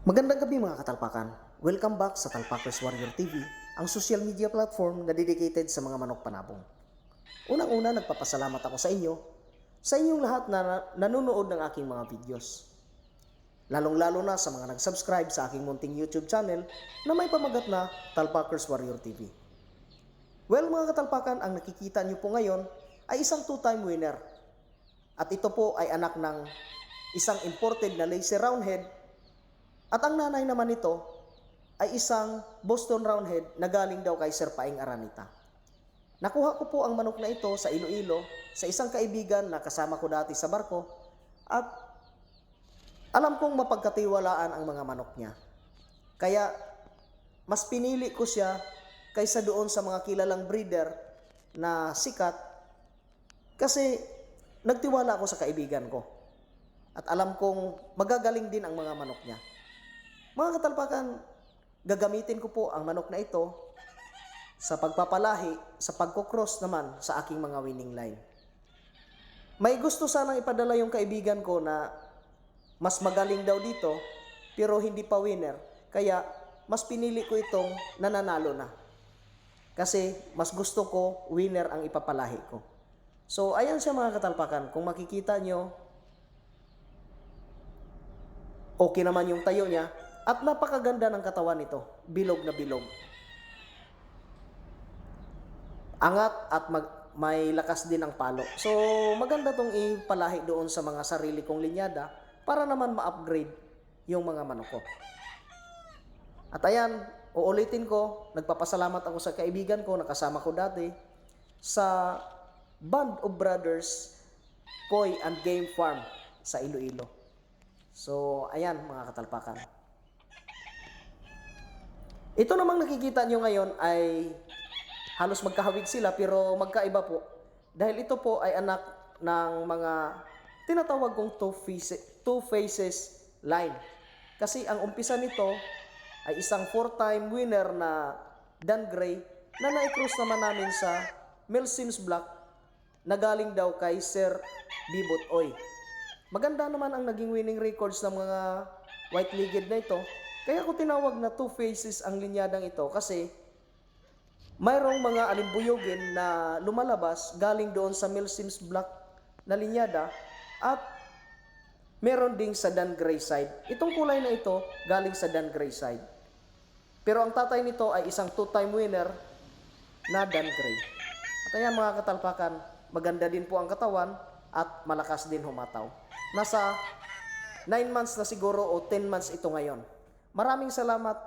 Magandang gabi mga katalpakan. Welcome back sa Talpakers Warrior TV, ang social media platform na dedicated sa mga manok panabong. Unang-una, nagpapasalamat ako sa inyong lahat na nanonood ng aking mga videos. Lalong-lalo na sa mga nag-subscribe sa aking munting YouTube channel na may pamagat na Talpakers Warrior TV. Well mga katalpakan, ang nakikita niyo po ngayon ay isang two-time winner. At ito po ay anak ng isang imported na lazy roundhead. At ang nanay naman nito ay isang Boston Roundhead na galing daw kay Sir Paing Aranita. Nakuha ko po ang manok na ito sa Iloilo sa isang kaibigan na kasama ko dati sa barko at alam kong mapagkatiwalaan ang mga manok niya. Kaya mas pinili ko siya kaysa doon sa mga kilalang breeder na sikat kasi nagtiwala ako sa kaibigan ko. At alam kong magagaling din ang mga manok niya. Mga katalpakan, gagamitin ko po ang manok na ito sa pagpapalahi, sa pagkocross naman sa aking mga winning line. May gusto sanang ipadala yung kaibigan ko na mas magaling daw dito, pero hindi pa winner. Kaya mas pinili ko itong nananalo na. Kasi mas gusto ko winner ang ipapalahi ko. So ayan siya mga katalpakan, kung makikita nyo, okay naman yung tayo niya. At napakaganda ng katawan nito, bilog na bilog. Angat at may lakas din ang palo. So maganda tong ipalahi doon sa mga sarili kong linyada para naman ma-upgrade yung mga manok ko. At ayan, uulitin ko, nagpapasalamat ako sa kaibigan ko na kasama ko dati sa Band of Brothers Koi and Game Farm sa Iloilo. So ayan mga katalpakan. Ito namang nakikita nyo ngayon ay halos magkahawig sila pero magkaiba po. Dahil ito po ay anak ng mga tinatawag kong two faces line. Kasi ang umpisa nito ay isang 4-time winner na Dan Gray na na-cross naman namin sa Milsims Black na galing daw kay Sir Bibot Oy. Maganda naman ang naging winning records ng mga white-legged na ito. Kaya ko tinawag na two faces ang linyadang ito kasi mayroong mga alimbuyogin na lumalabas galing doon sa Milsims Black na linyada at meron ding sa Dan Gray side. Itong kulay na ito galing sa Dan Gray side. Pero ang tatay nito ay isang two-time winner na Dan Gray. At ayan mga katalpakan, maganda din po ang katawan at malakas din humataw. Nasa 9 months na siguro o 10 months ito ngayon. Maraming salamat